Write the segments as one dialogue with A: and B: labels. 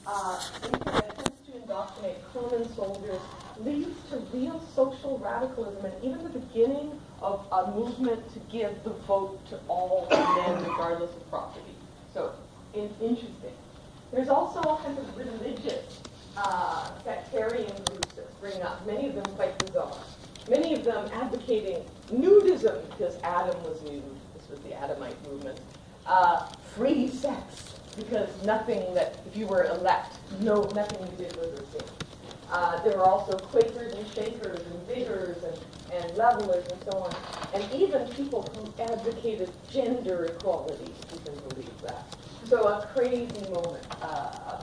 A: attempts to indoctrinate common soldiers leads to real social radicalism and even the beginning of a movement to give the vote to all men regardless of property. So, interesting. There's also all kinds of religious sectarian groups that spring up, many of them quite bizarre. Many of them advocating nudism because Adam was nude. This was the Adamite movement. Free sex because nothing that, if you were elect, nothing you did was a sin. There were also Quakers and Shakers and Diggers and Levelers and so on. And even people who advocated gender equality, if you can believe that. So a crazy moment,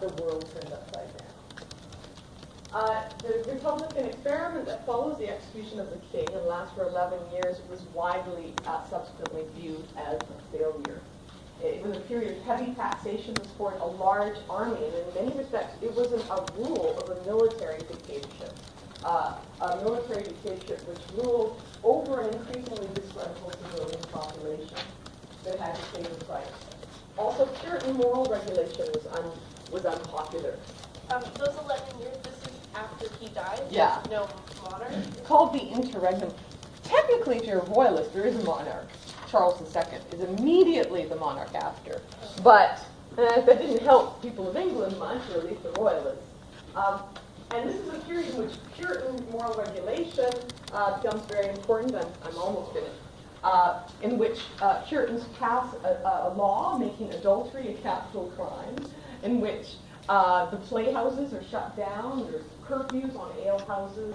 A: the world turned upside down. The Republican experiment that follows the execution of the king and lasts for 11 years was widely subsequently viewed as a failure. It was a period of heavy taxation to support a large army, and in many respects, it wasn't a rule of a military dictatorship. A military dictatorship which ruled over an increasingly disgruntled civilian population that had to pay the price. Also, Puritan moral regulation was unpopular.
B: Those 11 years, this is after he died?
A: Yeah.
B: There's no monarch?
A: It's called the interregnum. Technically, if you're a royalist, there is a monarch. Charles II is immediately the monarch after. But that didn't help people of England much, or at least the royalists. And this is a period in which Puritan moral regulation becomes very important. I'm almost finished. In which Puritans pass a law making adultery a capital crime, in which the playhouses are shut down, there's curfews on alehouses,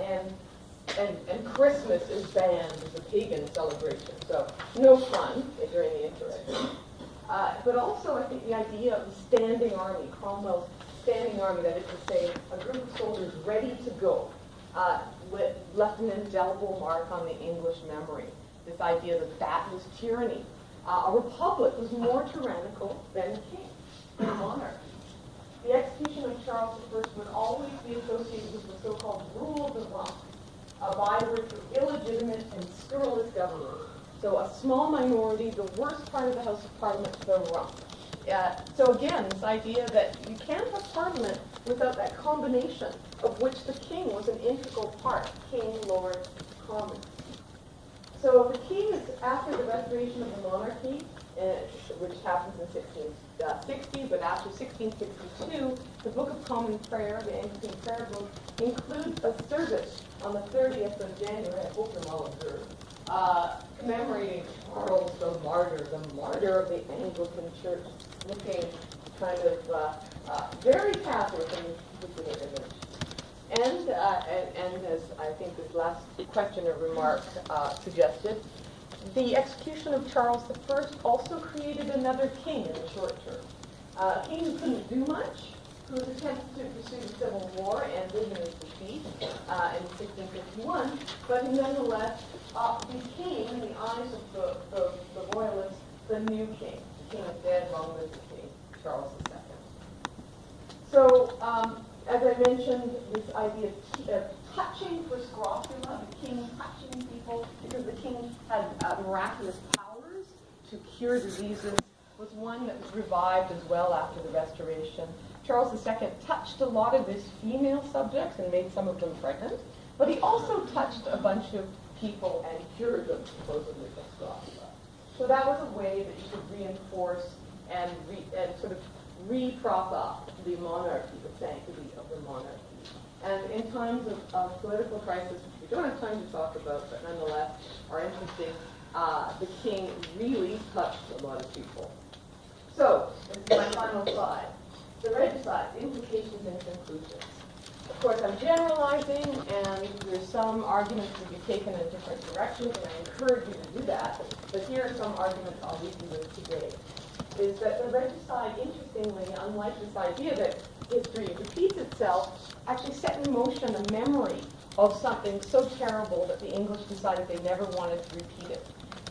A: and Christmas is banned as a pagan celebration. So no fun during the insurrection. But also, I think the idea of the standing army, Cromwell's standing army, that is to say, a group of soldiers ready to go, left an indelible mark on the English memory. This idea that was tyranny. A republic was more tyrannical than a king, than a monarch. The execution of Charles I would always be associated with the so-called rule of the rump, a byword for illegitimate and scurrilous government. So a small minority, the worst part of the House of Parliament, the rump. So again, this idea that you can't have Parliament without that combination of which the king was an integral part, king, lord, commons. So the king is after the restoration of the monarchy, which happens in 1660, but after 1662, the Book of Common Prayer, the Anglican Prayer Book, includes a service on the 30th of January, I hope you're all observed, commemorating Charles the martyr of the Anglican Church, looking kind of very Catholic in his particular image. And as I think this last question or remark suggested, the execution of Charles I also created another king in the short term. A king who couldn't do much, whose attempts to pursue the Civil War ended in his defeat in 1651, but who nonetheless became, in the eyes of the royalists, the new king. The king is dead, long live the king, Charles II. So, as I mentioned, this idea of touching for scrofula, the king touching people, because the king had miraculous powers to cure diseases, was one that was revived as well after the Restoration. Charles II touched a lot of his female subjects and made some of them pregnant, but he also touched a bunch of people and cured them, supposedly, of scrofula. So that was a way that you could reinforce and sort of re-prop up the monarchy, the sanctity of the monarchy. And in times of political crisis, which we don't have time to talk about, but nonetheless are interesting, the king really touched a lot of people. So, this is my final slide. The regicide, implications and conclusions. Of course, I'm generalizing, and there's some arguments to be taken in different directions, and I encourage you to do that. But here are some arguments I'll leave you with today. Is that the regicide, interestingly, unlike this idea that history repeats itself, actually set in motion a memory of something so terrible that the English decided they never wanted to repeat it.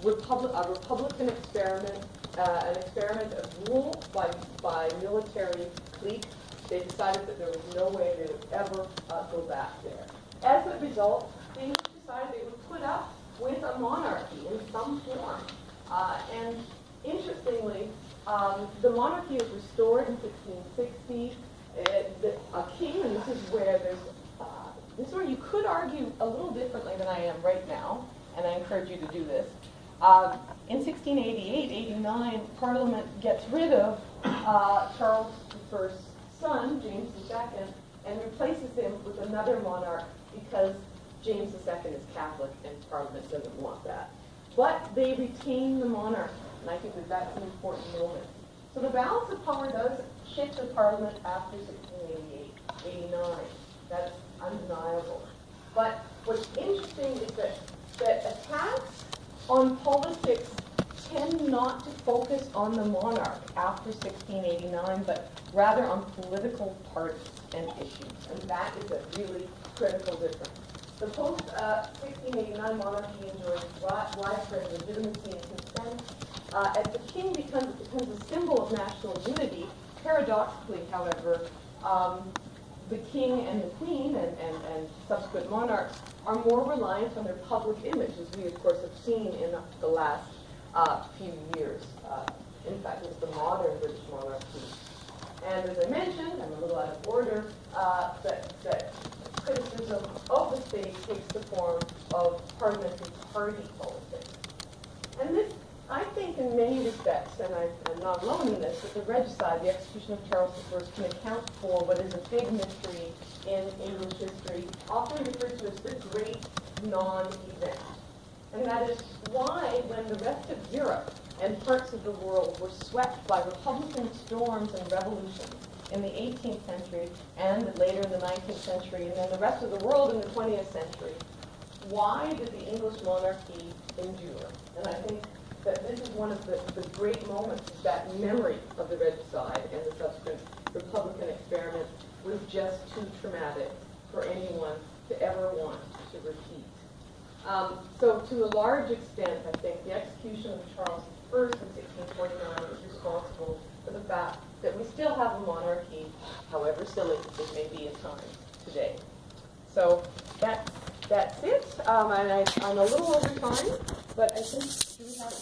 A: A Republican experiment, an experiment of rule by military cliques. They decided that there was no way they would ever go back there. As a result, the English decided they would put up with a monarchy in some form. And interestingly, the monarchy was restored in 1660. encourage you to do this. In 1688-89, Parliament gets rid of Charles I's son, James II, and replaces him with another monarch because James II is Catholic and Parliament doesn't want that. But they retain the monarch, and I think that that's an important moment. So the balance of power does shift to Parliament after 1688-89. That's undeniable. But what's interesting is that attacks on politics tend not to focus on the monarch after 1689, but rather on political parties and issues. And that is a really critical difference. The post-1689 monarchy enjoys widespread legitimacy and consent. As the king becomes a symbol of national unity, paradoxically, however, the king and the queen and subsequent monarchs are more reliant on their public image, as we, of course, have seen in the last few years. In fact, it's the modern British monarchy. And as I mentioned, I'm a little out of order, that criticism of the state takes the form of parliamentary party politics. And this, I think, in many respects, and I'm not alone in this, that the regicide, the execution of Charles I, can account for what is a big mystery in English history, often referred to as the great non-event. And that is why, when the rest of Europe and parts of the world were swept by Republican storms and revolutions in the 18th century and later in the 19th century, and then the rest of the world in the 20th century, why did the English monarchy endure? And I think that this is one of the great moments, is that memory of the regicide and the subsequent Republican experiment was just too traumatic for anyone to ever want to repeat. So to a large extent, I think the execution of Charles I in 1649 is responsible for the fact that we still have a monarchy, however silly it may be at times today. So that's it. And I'm a little over time, but I think, do we have